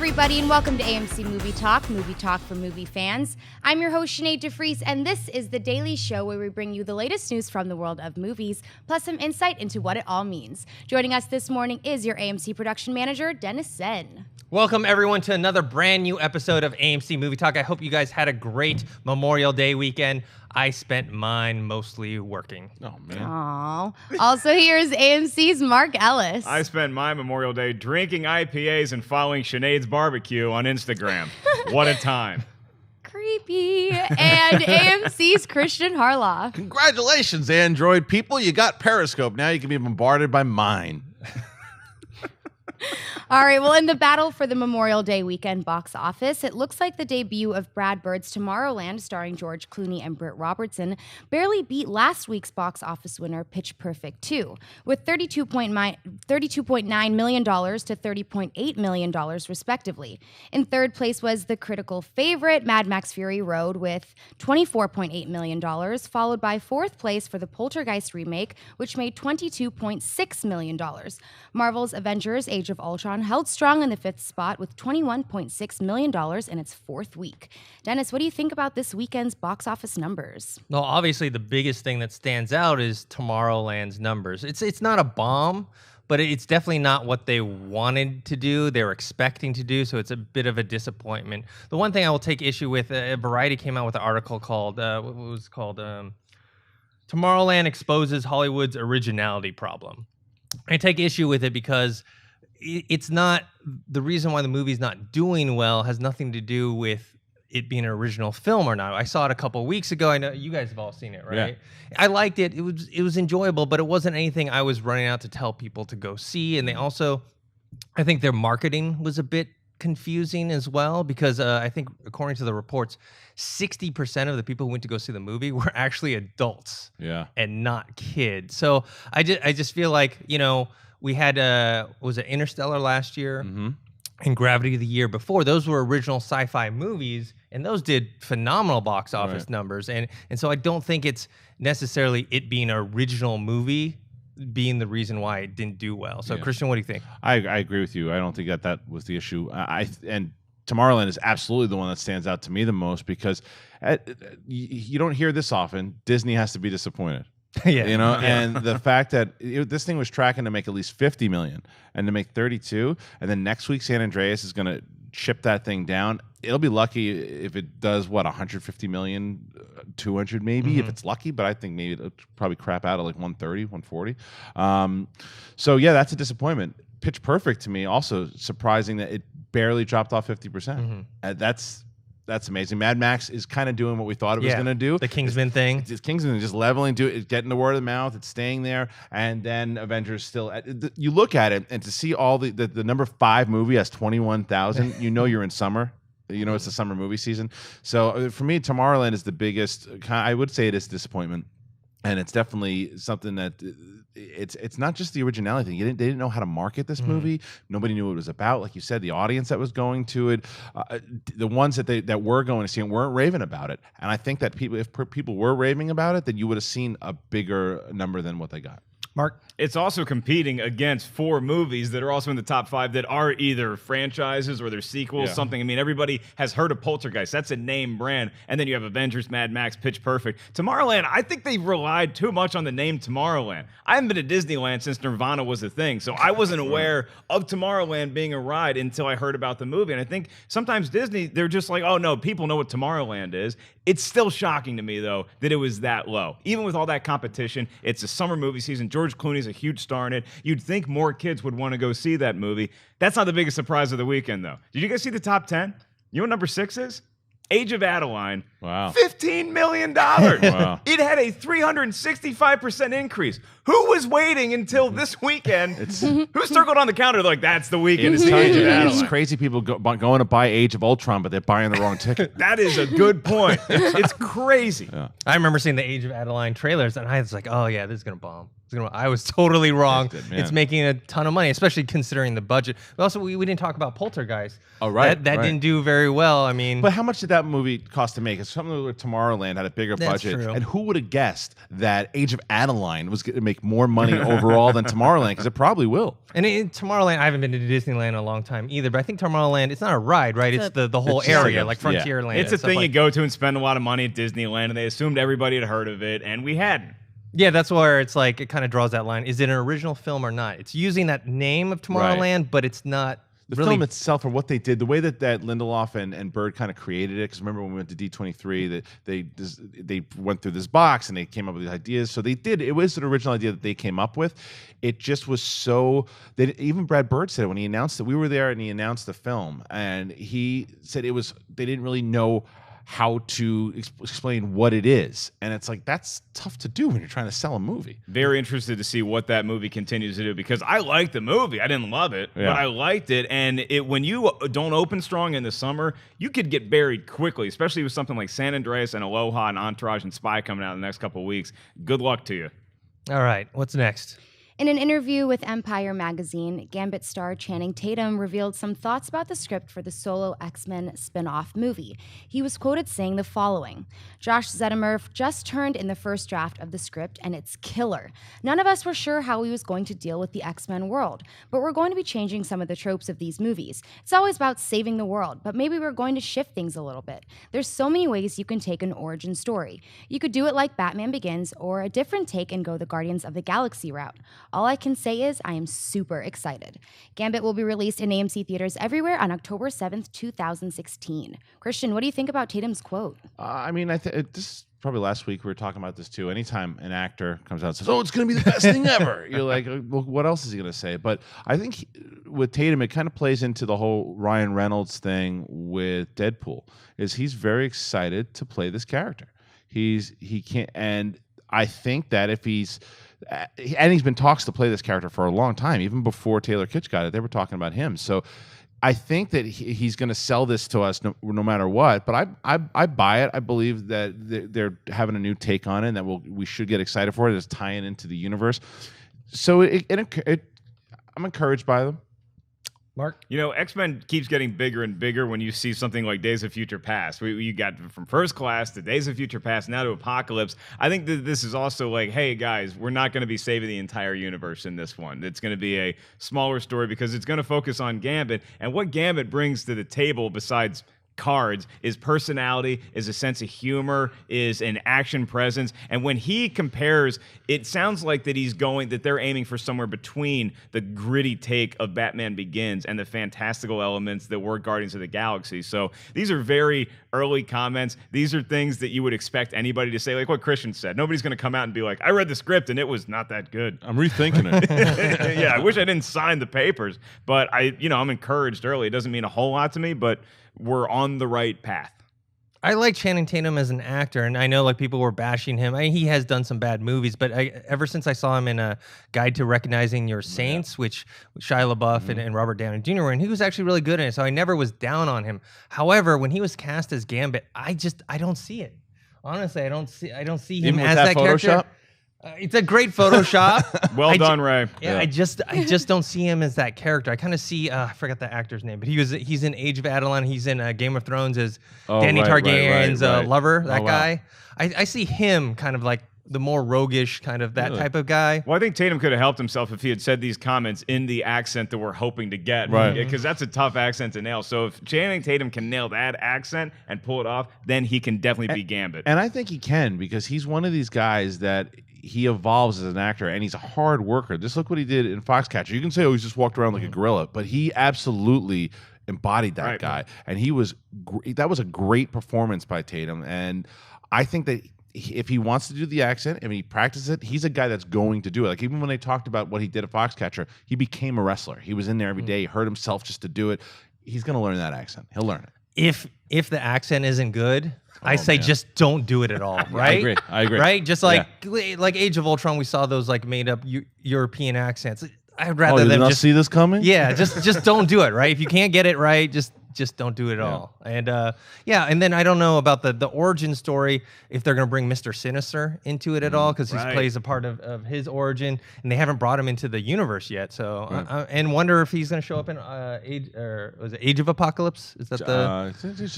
everybody, and welcome to AMC Movie Talk for movie fans. I'm your host, Sinead DeFries, and this is the daily show where we bring you the latest news from the world of movies, plus some insight into what it all means. Joining us this morning is your AMC production manager, Dennis Sen. Welcome, everyone, to another brand new episode of AMC Movie Talk. I hope you guys had a great Memorial Day weekend. I spent mine mostly working. Oh, man. Aww. Also, here's AMC's Mark Ellis. I spent my Memorial Day drinking IPAs and following Sinead's barbecue on Instagram. What a time. Creepy. And AMC's Christian Harloff. Congratulations, Android people. You got Periscope. Now you can be bombarded by mine. All right, well, in the battle for the Memorial Day weekend box office, it looks like the debut of Brad Bird's Tomorrowland, starring George Clooney and Britt Robertson, barely beat last week's box office winner, Pitch Perfect 2, with $32.9 million to $30.8 million, respectively. In third place was the critical favorite, Mad Max Fury Road, with $24.8 million, followed by fourth place for the Poltergeist remake, which made $22.6 million. Marvel's Avengers Age of Ultron held strong in the fifth spot with $21.6 million in its fourth week. Dennis, what do you think about this weekend's box office numbers? Well, obviously, the biggest thing that stands out is Tomorrowland's numbers. It's not a bomb, but it's definitely not what they wanted to do, they were expecting to do, so it's a bit of a disappointment. The one thing I will take issue with, Variety came out with an article called, Tomorrowland Exposes Hollywood's Originality Problem. I take issue with it because it's not, the reason why the movie's not doing well has nothing to do with it being an original film or not. I saw it a couple of weeks ago. I know you guys have all seen it, right? Yeah. I liked it. It was enjoyable, but it wasn't anything I was running out to tell people to go see. And they also, I think their marketing was a bit confusing as well, because I think according to the reports, 60% of the people who went to go see the movie were actually adults, and not kids. So I just feel like, you know, we had was it Interstellar last year, and Gravity the year before. Those were original sci-fi movies, and those did phenomenal box office numbers. And so I don't think it's necessarily it being an original movie being the reason why it didn't do well. So Christian, what do you think? I agree with you. I don't think that was the issue. And Tomorrowland is absolutely the one that stands out to me the most, because you don't hear this often. Disney has to be disappointed. And the fact that this thing was tracking to make at least 50 million and to make 32, and then next week San Andreas is going to chip that thing down. It'll be lucky if it does 150 million, 200 maybe, if it's lucky, but I think maybe it'll probably crap out at like 130, 140. So yeah, that's a disappointment. Pitch Perfect to me also surprising that it barely dropped off 50%. That's amazing. Mad Max is kind of doing what we thought it was going to do. The Kingsman thing. It's Kingsman just leveling, it's getting the word of the mouth, it's staying there, and then Avengers still. You look at it, and to see all the number 5 movie has 21,000, you know you're in summer. You know it's the summer movie season. So for me, Tomorrowland is the biggest. I would say it is disappointment, and it's definitely something that. It's not just the originality thing. They didn't know how to market this movie. Nobody knew what it was about. Like you said, the audience that was going to it, the ones that were going to see it weren't raving about it. And I think that if people were raving about it, then you would have seen a bigger number than what they got. Mark? It's also competing against 4 movies that are also in the top 5 that are either franchises or they're sequels, something. I mean, everybody has heard of Poltergeist. That's a name brand. And then you have Avengers, Mad Max, Pitch Perfect. Tomorrowland, I think they've relied too much on the name Tomorrowland. I haven't been to Disneyland since Nirvana was a thing, so I wasn't aware of Tomorrowland being a ride until I heard about the movie. And I think sometimes Disney, they're just like, oh no, people know what Tomorrowland is. It's still shocking to me, though, that it was that low. Even with all that competition, it's a summer movie season. George Clooney's a huge star in it. You'd think more kids would want to go see that movie. That's not the biggest surprise of the weekend, though. Did you guys see the top 10? You know what number 6 is? Age of Adeline. Wow. $15 million. Wow. It had a 365% increase. Who was waiting until this weekend? Who circled on the counter like, that's the weekend? It's Age of Adeline. It's crazy people going to buy Age of Ultron, but they're buying the wrong ticket. That is a good point. It's crazy. I remember seeing the Age of Adeline trailers, and I was like, oh yeah, this is going to bomb. I was totally wrong. Man. It's making a ton of money, especially considering the budget. But also, we didn't talk about Poltergeist. Oh, right. That didn't do very well. I mean, but how much did that movie cost to make? It's something like Tomorrowland had a bigger budget. True. And who would have guessed that Age of Adeline was going to make more money overall than Tomorrowland? Because it probably will. And in Tomorrowland, I haven't been to Disneyland in a long time either, but I think Tomorrowland, it's not a ride, right? It's the whole area, like Frontierland. It's a thing you go to and spend a lot of money at Disneyland, and they assumed everybody had heard of it, and we hadn't. Yeah, that's where it's like, it kind of draws that line. Is it an original film or not? It's using that name of Tomorrowland, but it's not the really... film itself, or what they did, the way that Lindelof and Bird kind of created it. Because remember when we went to D23, that they went through this box and they came up with these ideas. So they did. It was an original idea that they came up with. It just was so that even Brad Bird said it when he announced it. We were there and he announced the film, and he said it was they didn't really know how to explain what it is. And it's like, that's tough to do when you're trying to sell a movie. Very interested to see what that movie continues to do, because I liked the movie. I didn't love it, but I liked it. And when you don't open strong in the summer, you could get buried quickly, especially with something like San Andreas and Aloha and Entourage and Spy coming out in the next couple of weeks. Good luck to you. All right, what's next? In an interview with Empire magazine, Gambit star Channing Tatum revealed some thoughts about the script for the solo X-Men spin-off movie. He was quoted saying the following: "Josh Zedemeyer just turned in the first draft of the script, and it's killer. None of us were sure how he was going to deal with the X-Men world, but we're going to be changing some of the tropes of these movies. It's always about saving the world, but maybe we're going to shift things a little bit. There's so many ways you can take an origin story. You could do it like Batman Begins, or a different take and go the Guardians of the Galaxy route. All I can say is I am super excited." Gambit will be released in AMC theaters everywhere on October 7th, 2016. Christian, what do you think about Tatum's quote? I mean, this probably last week we were talking about this too. Anytime an actor comes out and says, "Oh, it's going to be the best thing ever," you're like, well, what else is he going to say? But I think with Tatum, it kind of plays into the whole Ryan Reynolds thing with Deadpool. Is he's very excited to play this character. He can't, and I think that if he's been talks to play this character for a long time, even before Taylor Kitsch got it, they were talking about him. So I think that he's going to sell this to us no matter what. But I buy it. I believe that they're having a new take on it, and that we should get excited for it. It's tying into the universe. So I'm encouraged by them. Mark? You know, X-Men keeps getting bigger and bigger when you see something like Days of Future Past. You got from First Class to Days of Future Past, now to Apocalypse. I think that this is also like, hey, guys, we're not going to be saving the entire universe in this one. It's going to be a smaller story because it's going to focus on Gambit. And what Gambit brings to the table besides cards is personality, is a sense of humor, is an action presence. And when he compares, it sounds like that they're aiming for somewhere between the gritty take of Batman Begins and the fantastical elements that were Guardians of the Galaxy. So these are very early comments. These are things that you would expect anybody to say, like what Christian said. Nobody's going to come out and be like, I read the script and it was not that good. I'm rethinking it. Yeah, I wish I didn't sign the papers, but I'm encouraged early. It doesn't mean a whole lot to me, but we're on the right path. I like Channing Tatum as an actor, and I know like people were bashing him. He has done some bad movies, but ever since I saw him in a Guide to Recognizing Your Saints, which Shia LaBeouf and Robert Downey Jr. were in, he was actually really good in it, so I never was down on him. However, when he was cast as Gambit, I don't see it. Honestly, I don't see him Even as with that Photoshop? character. It's a great Photoshop. Well done, Ray. Yeah, I just don't see him as that character. I kind of see I forgot the actor's name, but he's in Age of Adeline. He's in Game of Thrones as Dany Targaryen's lover. That guy. I see him kind of like the more roguish kind of that type of guy. Well, I think Tatum could have helped himself if he had said these comments in the accent that we're hoping to get. Right. Because that's a tough accent to nail. So if Channing Tatum can nail that accent and pull it off, then he can definitely be Gambit. And I think he can, because he's one of these guys that he evolves as an actor, and he's a hard worker. Just look what he did in Foxcatcher. You can say, oh, he's just walked around like a gorilla, but he absolutely embodied that guy. And that was a great performance by Tatum. And I think that if he wants to do the accent and he practices it, he's a guy that's going to do it. Like even when they talked about what he did at Foxcatcher, he became a wrestler. He was in there every day. He hurt himself just to do it. He's going to learn that accent. He'll learn it. If the accent isn't good, I say just don't do it at all, right? I agree. Right? Just like Age of Ultron, we saw those like made up European accents. I'd rather them just see this coming. Yeah, just don't do it, right? If you can't get it right, just just don't do it at all. And and then I don't know about the origin story, if they're going to bring Mr. Sinister into it at all, because he plays a part of his origin, and they haven't brought him into the universe yet. So and wonder if he's going to show up in Age of Apocalypse? Is that it's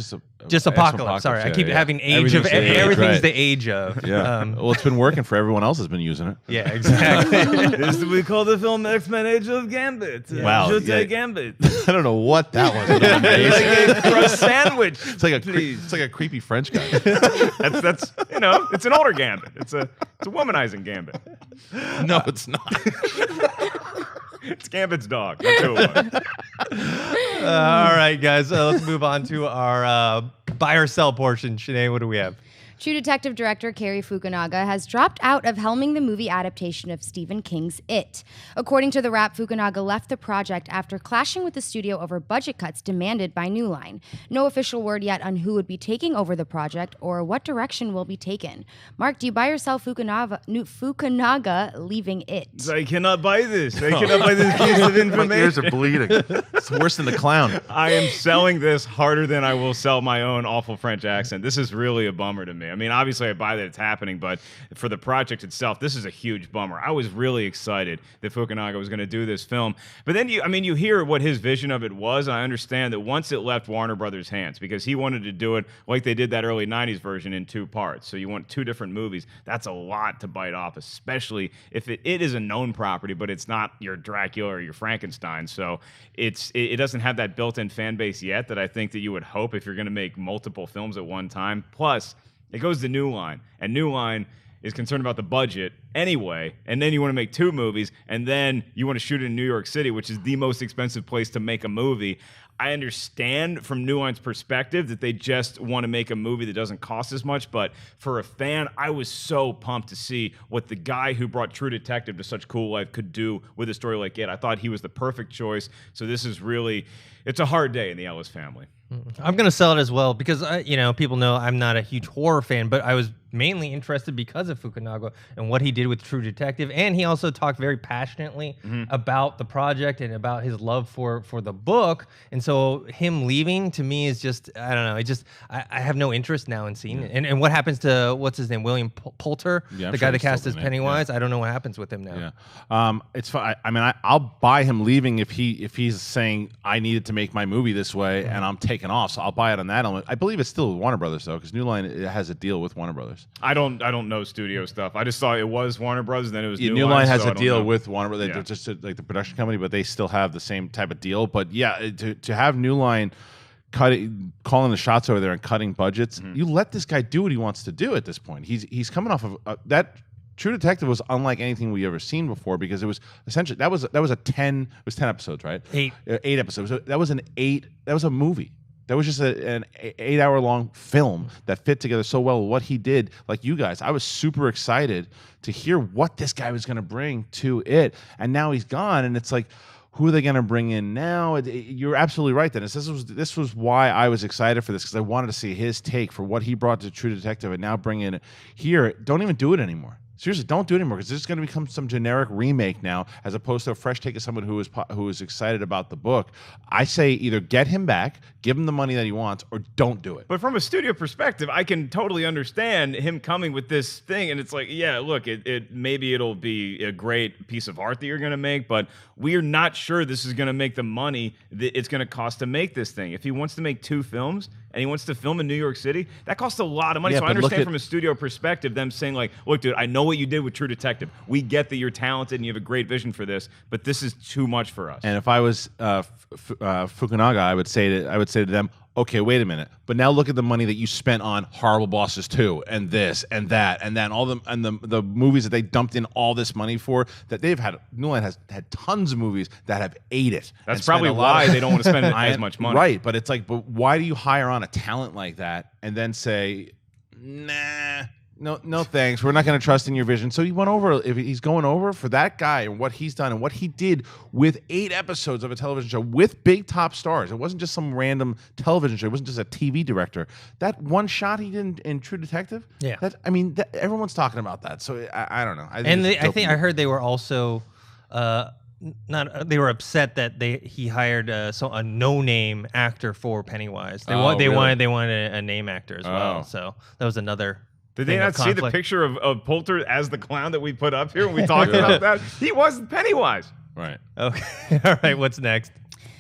just Apocalypse? Sorry, I keep having Age of everything's the age of. Yeah. Well, it's been working for everyone else has been using it. Yeah, exactly. This we call the film X-Men Age of Gambit. Wow. Gambit. I don't know what that was. Like a crust sandwich. It's like a creepy French guy. That's it's an older Gambit. It's a womanizing Gambit. No, it's not. It's Gambit's dog. That's who it was. All right, guys. Let's move on to our buy or sell portion. Sinead, what do we have? True Detective director Cary Fukunaga has dropped out of helming the movie adaptation of Stephen King's It. According to The Wrap, Fukunaga left the project after clashing with the studio over budget cuts demanded by New Line. No official word yet on who would be taking over the project or what direction will be taken. Mark, do you buy or sell Fukunaga leaving It? I cannot buy this. I cannot buy this piece of information. My ears are bleeding. It's worse than the clown. I am selling this harder than I will sell my own awful French accent. This is really a bummer to me. I mean, obviously I buy that it's happening, but for the project itself, this is a huge bummer. I was really excited that Fukunaga was going to do this film. But then you hear what his vision of it was, and I understand that once it left Warner Brothers' hands, because he wanted to do it like they did that early 90s version in 2 parts. So you want 2 different movies. That's a lot to bite off, especially if it is a known property, but it's not your Dracula or your Frankenstein. So it doesn't have that built-in fan base yet that I think that you would hope if you're going to make multiple films at one time. Plus, it goes to New Line, and New Line is concerned about the budget anyway, and then you want to make 2 movies, and then you want to shoot it in New York City, which is the most expensive place to make a movie. I understand from New Line's perspective that they just want to make a movie that doesn't cost as much, but for a fan, I was so pumped to see what the guy who brought True Detective to such cool life could do with a story like it. I thought he was the perfect choice, so this is really, it's a hard day in the Ellis family. I'm going to sell it as well because, people know I'm not a huge horror fan, but I was mainly interested because of Fukunaga and what he did with True Detective. And he also talked very passionately about the project and about his love for the book. And so him leaving to me is just, I don't know. I have no interest now in seeing it. And what happens to, what's his name? William Poulter, the guy that cast as Pennywise. I don't know what happens with him now. Yeah. It's fine. I mean, I'll buy him leaving if he's saying I needed to make my movie this way and I'm taking off. So I'll buy it on that element. I believe it's still Warner Brothers though, because New Line has a deal with Warner Brothers. I don't know studio stuff. I just thought it was Warner Brothers, then it was New Line has a deal with Warner Brothers. They're just like the production company, but they still have the same type of deal. But yeah, to have New Line calling the shots over there and cutting budgets, you let this guy do what he wants to do at this point. He's coming off of that. True Detective was unlike anything we ever seen before because it was essentially that was 10 episodes, right? 8 episodes. So that was a movie. That was just an 8-hour-long film that fit together so well. What he did, like you guys, I was super excited to hear what this guy was going to bring to it. And now he's gone, and it's like, who are they going to bring in now? You're absolutely right, Dennis. This was why I was excited for this, because I wanted to see his take for what he brought to True Detective, and now bring in here. Don't even do it anymore. Seriously, don't do it anymore because this is going to become some generic remake now, as opposed to a fresh take of someone who is excited about the book. I say either get him back, give him the money that he wants, or don't do it. But from a studio perspective, I can totally understand him coming with this thing, and it's like, yeah, look, maybe it'll be a great piece of art that you're going to make, but we're not sure this is going to make the money that it's going to cost to make this thing. If he wants to make 2 films and he wants to film in New York City, that costs a lot of money. Yeah, so I understand from a studio perspective them saying like, look, dude, I know what you did with True Detective. We get that you're talented and you have a great vision for this, but this is too much for us. And if I was Fukunaga, I would say to them, okay, wait a minute. But now look at the money that you spent on Horrible Bosses 2 and this and that and then all the movies that they dumped in all this money for, that they've had. New Line has had tons of movies that have ate it. That's probably why they don't want to spend as much money. Right, but it's like, but why do you hire on a talent like that and then say, nah, no thanks, we're not going to trust in your vision? So he went over, if he's going over for that guy and what he's done and what he did with 8 episodes of a television show with big top stars. It wasn't just some random television show. It wasn't just a TV director. That one shot he did in True Detective, everyone's talking about that. So I don't know. I heard they were also they were upset that he hired a no-name actor for Pennywise. They wanted a name actor as well. So that was another. Did they not see the picture of Poulter as the clown that we put up here when we talked about that? He was Pennywise. Right. Okay. All right. What's next?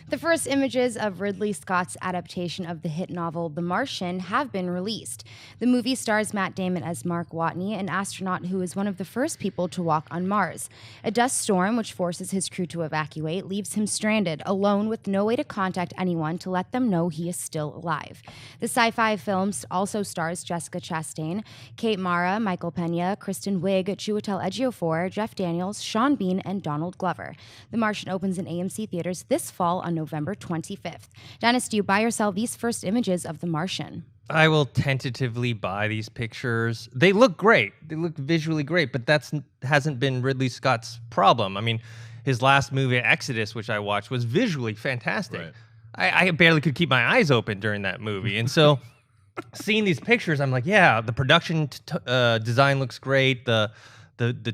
The first images of Ridley Scott's adaptation of the hit novel The Martian have been released. The movie stars Matt Damon as Mark Watney, an astronaut who is one of the first people to walk on Mars. A dust storm, which forces his crew to evacuate, leaves him stranded, alone with no way to contact anyone to let them know he is still alive. The sci-fi film also stars Jessica Chastain, Kate Mara, Michael Pena, Kristen Wiig, Chiwetel Ejiofor, Jeff Daniels, Sean Bean, and Donald Glover. The Martian opens in AMC theaters this fall on November 25th. Dennis, do you buy or sell these first images of The Martian? I will tentatively buy these pictures. They look great. They look visually great, but hasn't been Ridley Scott's problem. I mean, his last movie, Exodus, which I watched, was visually fantastic. Right. I barely could keep my eyes open during that movie. And so seeing these pictures, I'm like, yeah, the production design looks great. The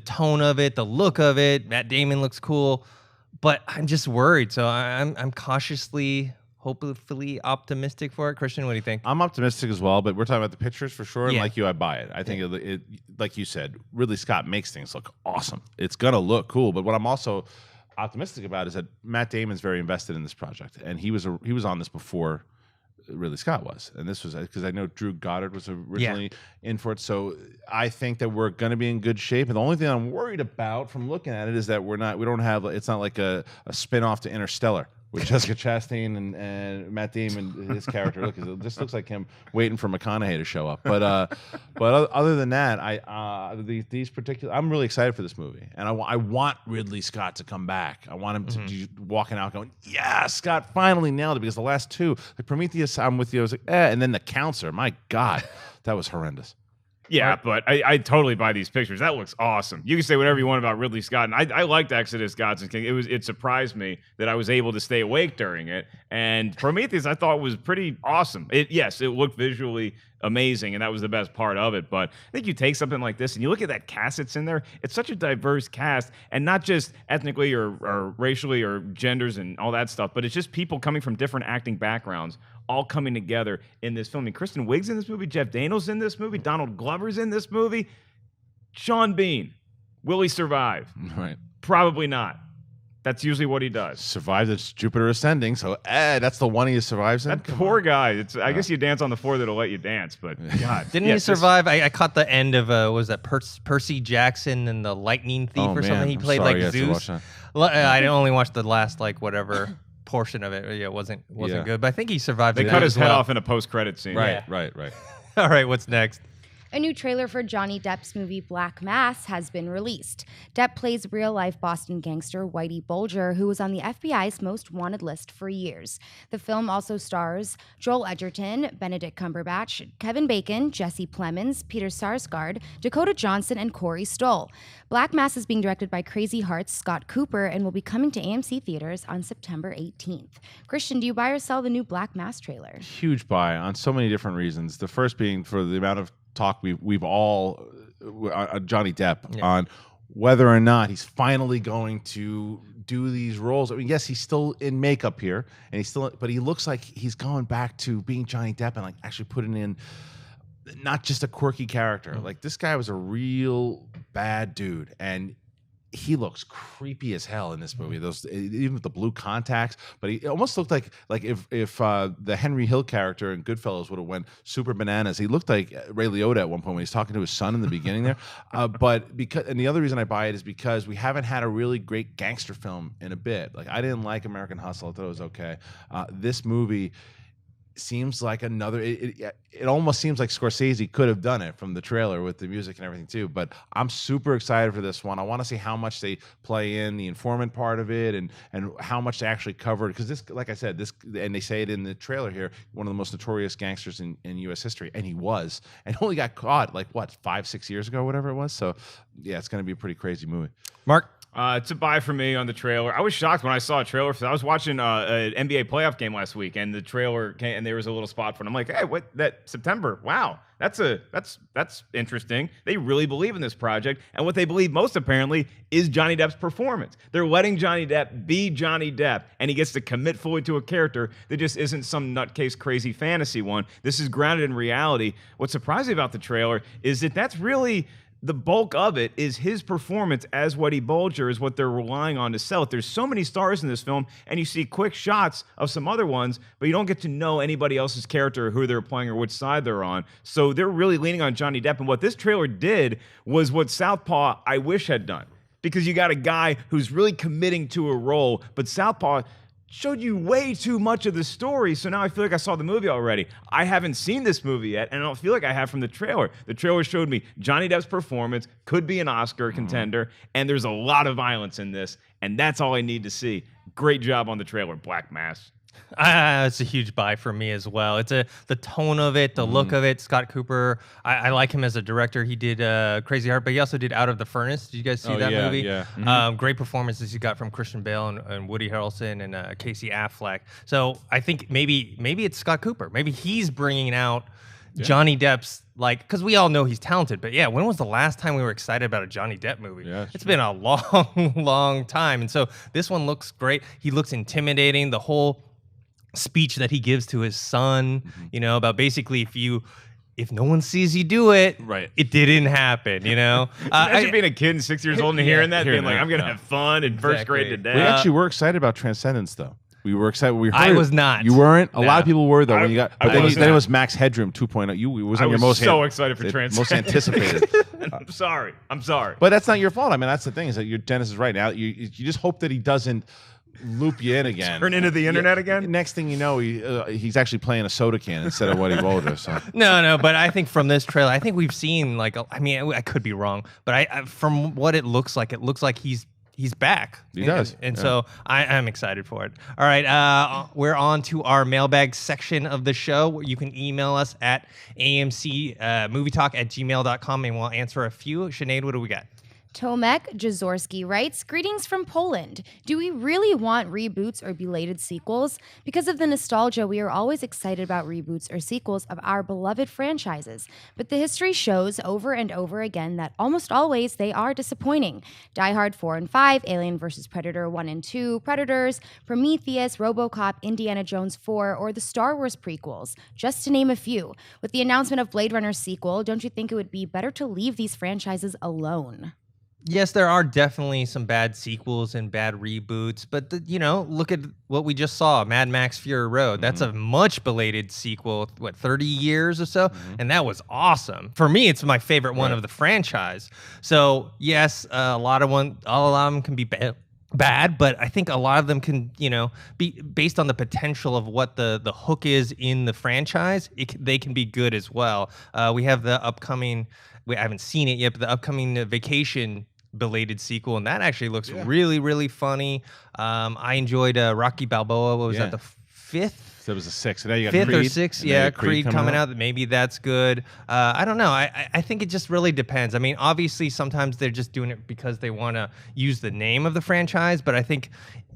tone of it, the look of it, Matt Damon looks cool. But I'm just worried, so I'm cautiously, hopefully optimistic for it. Christian, what do you think? I'm optimistic as well, but we're talking about the pictures for sure. And like you, I buy it. I think it, like you said, Ridley Scott makes things look awesome. It's gonna look cool. But what I'm also optimistic about is that Matt Damon's very invested in this project, and he was on this before Ridley Scott was, and this was because I know Drew Goddard was originally in for it. So I think that we're going to be in good shape. And the only thing I'm worried about from looking at it is that it's not like a spin-off to Interstellar with Jessica Chastain and Matt Damon, his character. Look, it just looks like him waiting for McConaughey to show up. But other than that, I'm really excited for this movie, and I want Ridley Scott to come back. I want him to be walking out going, yeah, Scott finally nailed it, because the last two, like Prometheus, I'm with you. I was like, and then The Counselor, my God, that was horrendous. Yeah, but I totally buy these pictures. That looks awesome. You can say whatever you want about Ridley Scott, and I liked Exodus, Gods and Kings. It surprised me that I was able to stay awake during it. And Prometheus, I thought was pretty awesome. It looked visually amazing, and that was the best part of it. But I think you take something like this and you look at that cast that's in there. It's such a diverse cast, and not just ethnically or racially or genders and all that stuff, but it's just people coming from different acting backgrounds all coming together in this film. I mean, Kristen Wiig's in this movie, Jeff Daniels in this movie, Donald Glover's in this movie, Sean Bean. Will he survive? Right. Probably not. That's usually what he does. Survived at Jupiter Ascending, so that's the one he survives in. That poor guy. I guess you dance on the floor that'll let you dance, but God. Didn't he survive? I caught the end of, what was that, Percy Jackson and the Lightning Thief or something? He played like Zeus. I only watched the last, whatever portion of it. Yeah, it wasn't good, but I think he survived. They cut his head off in a post-credit scene. Right. All right, what's next? A new trailer for Johnny Depp's movie Black Mass has been released. Depp plays real-life Boston gangster Whitey Bulger, who was on the FBI's most wanted list for years. The film also stars Joel Edgerton, Benedict Cumberbatch, Kevin Bacon, Jesse Plemons, Peter Sarsgaard, Dakota Johnson, and Corey Stoll. Black Mass is being directed by Crazy Hearts' Scott Cooper and will be coming to AMC theaters on September 18th. Christian, do you buy or sell the new Black Mass trailer? Huge buy on so many different reasons. The first being for the amount of talk we've all Johnny Depp on whether or not he's finally going to do these roles. I mean, yes, he's still in makeup here, but he looks like he's going back to being Johnny Depp and actually putting in not just a quirky character. Like, this guy was a real bad dude, and he looks creepy as hell in this movie. Even with the blue contacts, but he almost looked like if the Henry Hill character in Goodfellas would have went super bananas. He looked like Ray Liotta at one point when he's talking to his son in the beginning there. But the other reason I buy it is because we haven't had a really great gangster film in a bit. I didn't like American Hustle. I thought it was okay. This movie seems like another. It almost seems like Scorsese could have done it from the trailer with the music and everything too. But I'm super excited for this one. I want to see how much they play in the informant part of it and how much they actually covered, because this, like I said, and they say it in the trailer here, one of the most notorious gangsters in U.S. history, and he was, and only got caught 5-6 years ago, whatever it was. So yeah, it's going to be a pretty crazy movie. Mark? It's a buy for me on the trailer. I was shocked when I saw a trailer. I was watching an NBA playoff game last week, and the trailer came, and there was a little spot for it. I'm like, hey, what? That September? Wow, that's interesting. They really believe in this project, and what they believe most apparently is Johnny Depp's performance. They're letting Johnny Depp be Johnny Depp, and he gets to commit fully to a character that just isn't some nutcase crazy fantasy one. This is grounded in reality. What's surprising about the trailer is that that's really the bulk of it is his performance as Whitey Bulger is what they're relying on to sell it. There's so many stars in this film, and you see quick shots of some other ones, but you don't get to know anybody else's character, or who they're playing, or which side they're on. So they're really leaning on Johnny Depp, and what this trailer did was what Southpaw I wish had done. Because you got a guy who's really committing to a role, but Southpaw showed you way too much of the story, so now I feel like I saw the movie already. I haven't seen this movie yet, and I don't feel like I have from the trailer. The trailer showed me Johnny Depp's performance, could be an Oscar contender, and there's a lot of violence in this, and that's all I need to see. Great job on the trailer, Black Mass. It's a huge buy for me as well. It's the tone of it, the look of it. Scott Cooper, I like him as a director. He did Crazy Heart, but he also did Out of the Furnace. Did you guys see that movie? Yeah. Great performances he got from Christian Bale and Woody Harrelson and Casey Affleck. So I think maybe it's Scott Cooper. Maybe he's bringing out Johnny Depp's, because we all know he's talented, but when was the last time we were excited about a Johnny Depp movie? Yeah, it's been a long, long time. And so this one looks great. He looks intimidating. The whole speech that he gives to his son, about basically if no one sees you do it, it didn't happen, Imagine being a kid and 6 years old and hearing that, being like, I'm going to have fun in first grade today. We actually were excited about Transcendence, though. We were excited. I was not. You weren't? A lot of people were, though, when you got. But then it was Max Headroom 2.0. You was on your most so excited for Transcendence. Most anticipated. I'm sorry. But that's not your fault. I mean, that's the thing, is that Dennis is right. Now, you just hope that he doesn't loop you in again. Turn into the internet again? Next thing you know, he's actually playing a soda can instead of Whitey Bulger. So. No, but I think from this trailer, I think we've seen, I could be wrong, but I from what it looks like he's back. He does. And so I'm excited for it. All right, we're on to our mailbag section of the show. You can email us at amcmovietalk@gmail.com, and we'll answer a few. Sinead, what do we got? Tomek Jazorski writes, greetings from Poland. Do we really want reboots or belated sequels? Because of the nostalgia, we are always excited about reboots or sequels of our beloved franchises. But the history shows over and over again that almost always they are disappointing. Die Hard 4 and 5, Alien vs. Predator 1 and 2, Predators, Prometheus, RoboCop, Indiana Jones 4, or the Star Wars prequels, just to name a few. With the announcement of Blade Runner's sequel, don't you think it would be better to leave these franchises alone? Yes, there are definitely some bad sequels and bad reboots, but look at what we just saw, Mad Max Fury Road. That's a much belated sequel, 30 years or so, and that was awesome. For me, it's my favorite one of the franchise. So yes, a lot of them can be bad, but I think a lot of them can, be based on the potential of what the hook is in the franchise. They can be good as well. We have the upcoming. I haven't seen it yet, but the upcoming Vacation belated sequel, and that actually looks really, really funny. I enjoyed Rocky Balboa. What was that, the fifth? That was the sixth. Now you got fifth Creed, or sixth, Creed coming out. Maybe that's good. I don't know. I think it just really depends. I mean, obviously, sometimes they're just doing it because they want to use the name of the franchise, but I think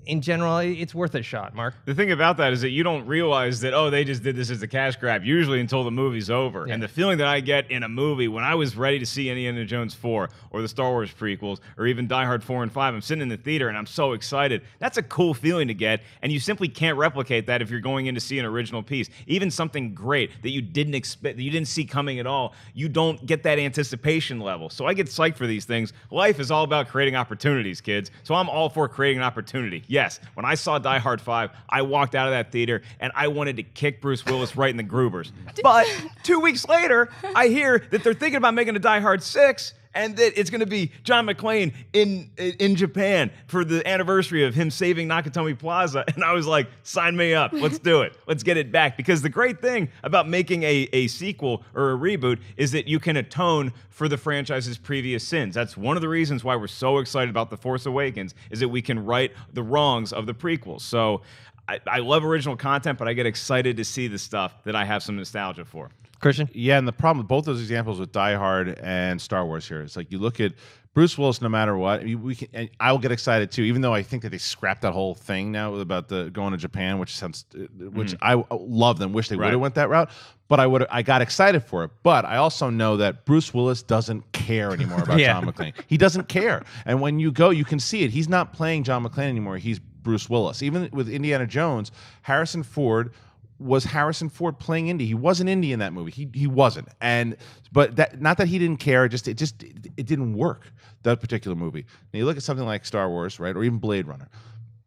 in general, it's worth a shot, Mark. The thing about that is that you don't realize that, they just did this as a cash grab, usually until the movie's over. Yeah. And the feeling that I get in a movie when I was ready to see Indiana Jones 4 or the Star Wars prequels or even Die Hard 4 and 5, I'm sitting in the theater and I'm so excited. That's a cool feeling to get, and you simply can't replicate that if you're going in to see an original piece. Even something great that you didn't expect, that you didn't see coming at all, you don't get that anticipation level. So I get psyched for these things. Life is all about creating opportunities, kids. So I'm all for creating an opportunity. Yes, when I saw Die Hard 5, I walked out of that theater and I wanted to kick Bruce Willis right in the Groovers. But 2 weeks later, I hear that they're thinking about making a Die Hard 6 and that it's going to be John McClane in Japan for the anniversary of him saving Nakatomi Plaza. And I was like, sign me up. Let's do it. Let's get it back. Because the great thing about making a sequel or a reboot is that you can atone for the franchise's previous sins. That's one of the reasons why we're so excited about The Force Awakens, is that we can right the wrongs of the prequels. So I love original content, but I get excited to see the stuff that I have some nostalgia for. Christian? Yeah, and the problem with both those examples with Die Hard and Star Wars here, it's like you look at Bruce Willis, no matter what, we can, and I will get excited too, even though I think that they scrapped that whole thing now about the going to Japan, which I love them, wish they would have went that route, but I got excited for it. But I also know that Bruce Willis doesn't care anymore about John McClane. He doesn't care, and when you go, you can see it. He's not playing John McClane anymore. He's Bruce Willis. Even with Indiana Jones, Harrison Ford was Harrison Ford playing Indy. He wasn't Indy in that movie. He wasn't. But that, not that he didn't care. It didn't work, that particular movie. Now you look at something like Star Wars, right, or even Blade Runner.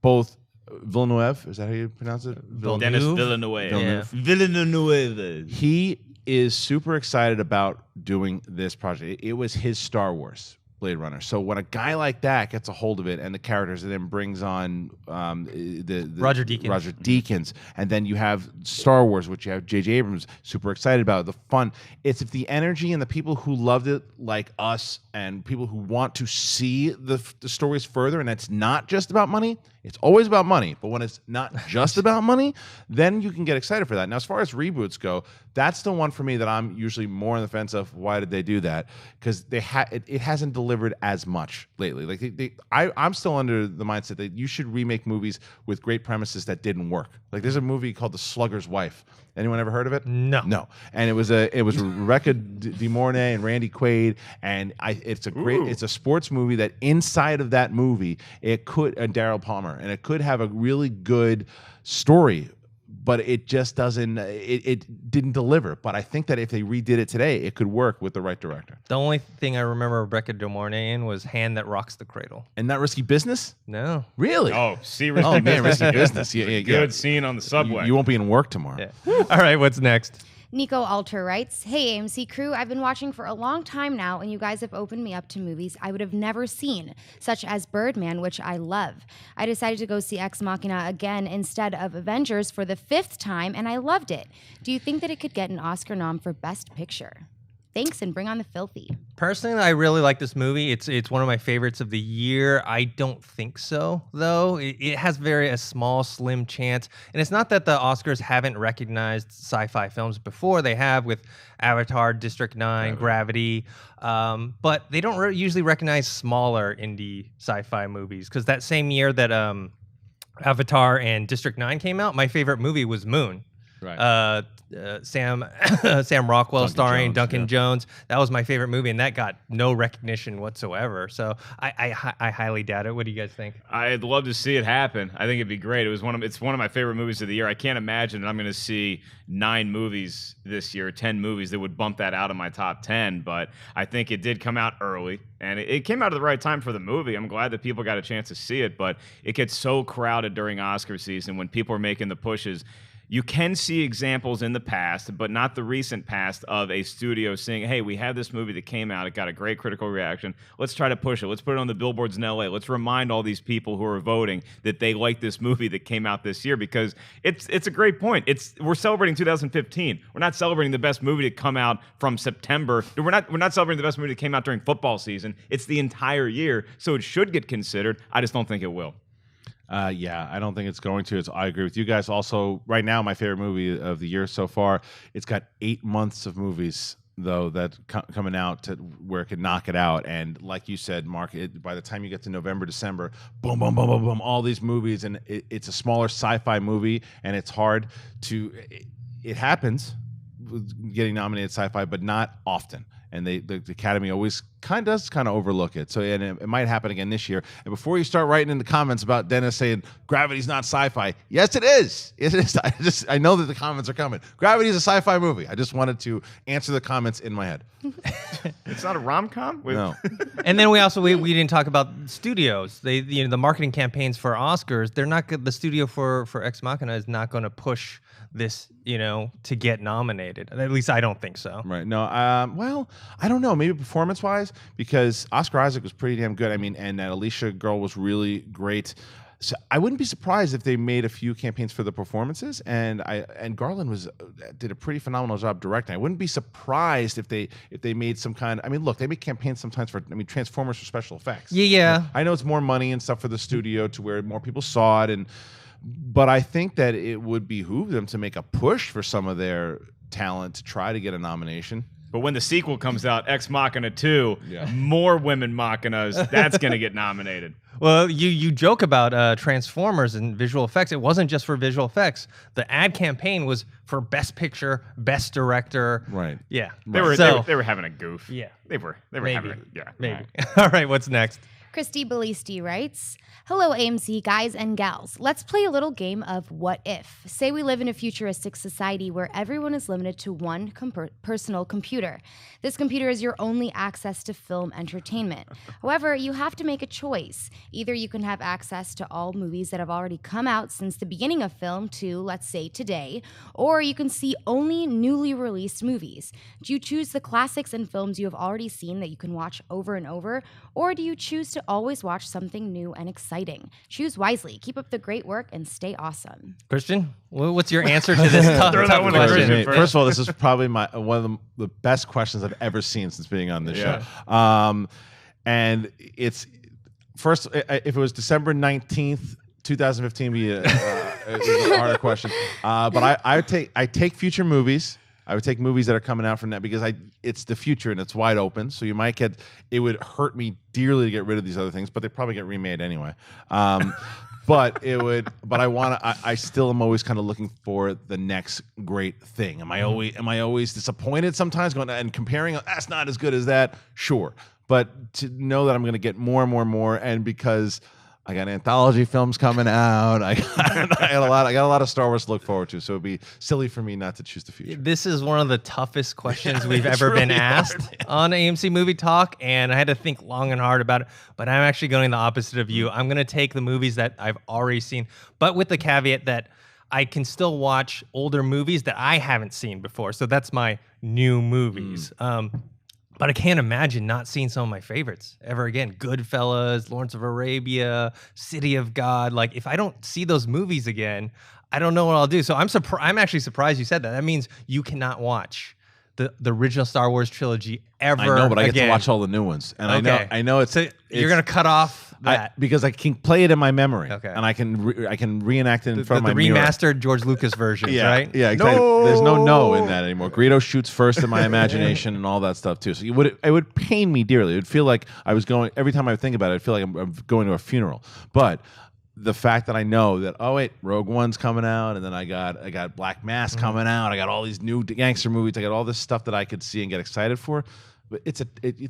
Both Villeneuve, is that how you pronounce it? Dennis Villeneuve. Yeah. Villeneuve. He is super excited about doing this project. It was his Star Wars, Blade Runner. So when a guy like that gets a hold of it and the characters, and then brings on the Roger Deakins, and then you have Star Wars, which you have J.J. Abrams super excited about, the fun. It's if the energy and the people who loved it, like us, and people who want to see the stories further, and it's not just about money. It's always about money, but when it's not just about money, then you can get excited for that. Now, as far as reboots go, that's the one for me that I'm usually more on the fence of. Why did they do that? Because it hasn't delivered as much lately. Like I'm still under the mindset that you should remake movies with great premises that didn't work. Like there's a movie called The Slugger's Wife. Anyone ever heard of it? No. And it was Rebecca De Mornay and Randy Quaid, and it's a sports movie that inside of that movie and Daryl Palmer, and it could have a really good story, but it just doesn't. It didn't deliver. But I think that if they redid it today, it could work with the right director. The only thing I remember Rebecca De Mornay in was Hand That Rocks the Cradle. And Not Risky Business? No. Really? Oh, see, oh man, Risky Business. Yeah. Good scene on the subway. You won't be in work tomorrow. Yeah. All right, what's next? Nico Alter writes, "Hey AMC crew, I've been watching for a long time now, and you guys have opened me up to movies I would have never seen, such as Birdman, which I love. I decided to go see Ex Machina again instead of Avengers for the 5th time, and I loved it. Do you think that it could get an Oscar nom for Best Picture? Thanks, and bring on the filthy." Personally, I really like this movie. It's one of my favorites of the year. I don't think so, though. It has a small, slim chance. And it's not that the Oscars haven't recognized sci-fi films before. They have with Avatar, District 9, Gravity. But they don't usually recognize smaller indie sci-fi movies. Because that same year that Avatar and District 9 came out, my favorite movie was Moon. Right. Sam Rockwell starring Duncan Jones. That was my favorite movie, and that got no recognition whatsoever. So I highly doubt it. What do you guys think? I'd love to see it happen. I think it'd be great. It's one of my favorite movies of the year. I can't imagine that I'm going to see 9 movies this year, 10 movies that would bump that out of my top 10. But I think it did come out early, and it came out at the right time for the movie. I'm glad that people got a chance to see it, but it gets so crowded during Oscar season when people are making the pushes. You can see examples in the past, but not the recent past, of a studio saying, hey, we have this movie that came out. It got a great critical reaction. Let's try to push it. Let's put it on the billboards in L.A. Let's remind all these people who are voting that they like this movie that came out this year, because it's a great point. We're celebrating 2015. We're not celebrating the best movie to come out from September. We're not celebrating the best movie that came out during football season. It's the entire year, so it should get considered. I just don't think it will. Yeah, I don't think it's going to. I agree with you guys. Also, right now, my favorite movie of the year so far, it's got 8 months of movies, though, that coming out to where it could knock it out. And like you said, Mark, by the time you get to November, December, boom, boom, boom, boom, boom, all these movies. And it's a smaller sci-fi movie, and it's hard to... It happens, getting nominated sci-fi, but not often. And the Academy always kind of overlook it. So and it might happen again this year. And before you start writing in the comments about Dennis saying Gravity's not sci-fi, yes, it is. It is. I know that the comments are coming. Gravity is a sci-fi movie. I just wanted to answer the comments in my head. It's not a rom-com? No. And then we didn't talk about studios. The marketing campaigns for Oscars. They're not good. The studio for Ex Machina is not going to push this, to get nominated. At least I don't think so. Right. No. Well, I don't know. Maybe performance-wise, because Oscar Isaac was pretty damn good. I mean, and that Alicia girl was really great. So I wouldn't be surprised if they made a few campaigns for the performances, and Garland did a pretty phenomenal job directing. I wouldn't be surprised if they made some kind. I mean, look, they make campaigns sometimes for Transformers for special effects. Yeah. I know it's more money and stuff for the studio to where more people saw it, but I think that it would behoove them to make a push for some of their talent to try to get a nomination. But when the sequel comes out, Ex Machina 2, Yeah. more women Machinas, that's going to get nominated. Well, you joke about Transformers and visual effects. It wasn't just for visual effects. The ad campaign was for Best Picture, Best Director. Right. Yeah. They were having a goof. Yeah. They were Maybe. having a, yeah. Maybe. All right, what's next? Christy Belisti writes, "Hello, AMC guys and gals. Let's play a little game of what if. Say we live in a futuristic society where everyone is limited to one personal computer. This computer is your only access to film entertainment. However, you have to make a choice. Either you can have access to all movies that have already come out since the beginning of film to, let's say, today, or you can see only newly released movies. Do you choose the classics and films you have already seen that you can watch over and over, or do you choose to always watch something new and exciting? Choose wisely. Keep up the great work and stay awesome." Christian, what's your answer to this tough Throw that one to question? Christian First of all, this is probably one of the best questions I've ever seen since being on this show. And it's first, if it was December 19th, 2015, be a harder question. But I take future movies. I would take movies that are coming out from that because it's the future and it's wide open. So you might it would hurt me dearly to get rid of these other things, but they probably get remade anyway. But I still am always kind of looking for the next great thing. Am I always disappointed sometimes going and comparing, that's not as good as that? Sure. But to know that I'm going to get more and more and more, and because I got anthology films coming out. I got a lot of Star Wars to look forward to. So it'd be silly for me not to choose the future. This is one of the toughest questions we've ever been asked on AMC Movie Talk, and I had to think long and hard about it. But I'm actually going the opposite of you. I'm going to take the movies that I've already seen, but with the caveat that I can still watch older movies that I haven't seen before. So that's my new movies. But I can't imagine not seeing some of my favorites ever again. Goodfellas, Lawrence of Arabia, City of God. Like, if I don't see those movies again, I don't know what I'll do. So I'm actually surprised you said that. That means you cannot watch the original Star Wars trilogy ever again. I know, but I get to watch all the new ones. And I know it's you're going to cut off that. Because I can play it in my memory. Okay. And I can reenact it in front of my mirror. The mirror. remastered George Lucas versions, right? Yeah, exactly. No! There's no in that anymore. Greedo shoots first in my imagination and all that stuff too. So it would pain me dearly. It would feel like I was going, every time I think about it, I feel like I'm going to a funeral. But the fact that I know that, oh wait, Rogue One's coming out, and then I got Black Mass coming out. I got all these new gangster movies. I got all this stuff that I could see and get excited for. But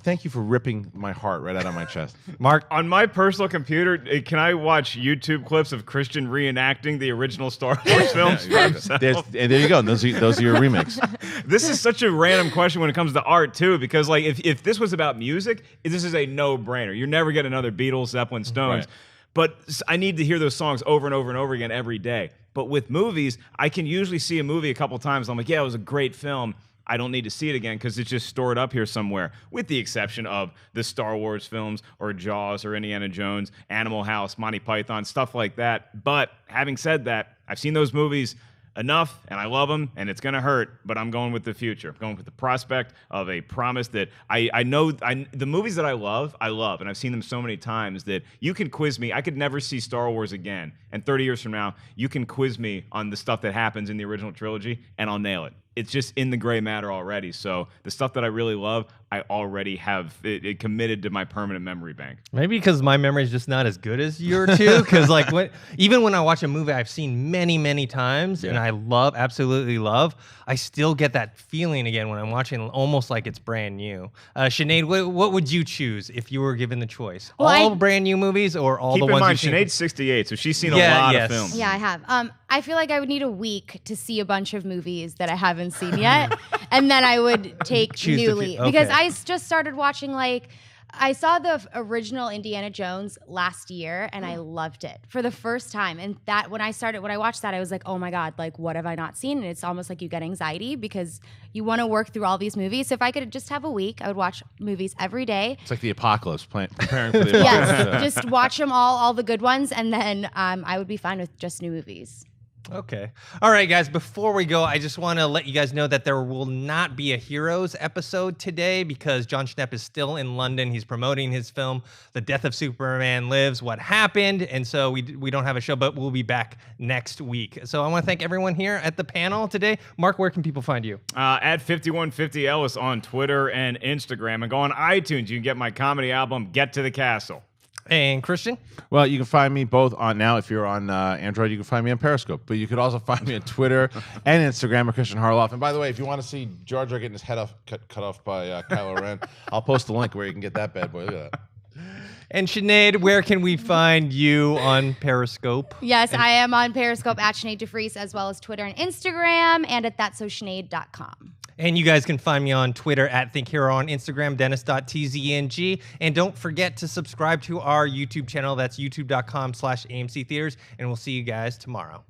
thank you for ripping my heart right out of my chest. Mark, on my personal computer, can I watch YouTube clips of Christian reenacting the original Star Wars films? And there you go. Those are your remakes. This is such a random question when it comes to art too, because like if this was about music, this is a no-brainer. You never get another Beatles, Zeppelin, Stones. Right. But I need to hear those songs over and over and over again every day. But with movies, I can usually see a movie a couple times. I'm like, yeah, it was a great film. I don't need to see it again because it's just stored up here somewhere, with the exception of the Star Wars films or Jaws or Indiana Jones, Animal House, Monty Python, stuff like that. But having said that, I've seen those movies enough, and I love them, and it's going to hurt, but I'm going with the future. I'm going with the prospect of a promise that I know the movies that I love, and I've seen them so many times that you can quiz me. I could never see Star Wars again, and 30 years from now, you can quiz me on the stuff that happens in the original trilogy, and I'll nail it. It's just in the gray matter already. So the stuff that I really love, I already have it committed to my permanent memory bank. Maybe because my memory is just not as good as your two. Because like even when I watch a movie I've seen many, many times and I absolutely love, I still get that feeling again when I'm watching, almost like it's brand new. Sinead, what would you choose if you were given the choice? Well, all brand new movies or all the ones you've seen? Keep in mind, Sinead's 68, so she's seen a lot of films. Yeah, I have. I feel like I would need a week to see a bunch of movies that I haven't seen yet, and then I would take newly because I just started watching I saw the original Indiana Jones last year and I loved it for the first time. And that when I watched that, I was like, oh my God, like what have I not seen? And it's almost like you get anxiety because you want to work through all these movies. So if I could just have a week, I would watch movies every day. It's like the apocalypse, preparing for the apocalypse. Yes, just watch them all the good ones, and then I would be fine with just new movies. Okay. All right, guys. Before we go, I just want to let you guys know that there will not be a Heroes episode today because John Schnepp is still in London. He's promoting his film, The Death of Superman Lives, What Happened. And so we don't have a show, but we'll be back next week. So I want to thank everyone here at the panel today. Mark, where can people find you? At 5150 Ellis on Twitter and Instagram. And go on iTunes. You can get my comedy album, Get to the Castle. And Christian? Well, you can find me both on now. If you're on Android, you can find me on Periscope. But you could also find me on Twitter and Instagram at Christian Harloff. And by the way, if you want to see Jar Jar getting his head cut off by Kylo Ren, I'll post a link where you can get that bad boy. Look at that. And Sinead, where can we find you on Periscope? Yes, I am on Periscope at Sinead DeFries, as well as Twitter and Instagram, and at thatsosinead.com. And you guys can find me on Twitter at ThinkHero, on Instagram, Dennis.tzng. And don't forget to subscribe to our YouTube channel. That's youtube.com/AMC Theaters. And we'll see you guys tomorrow.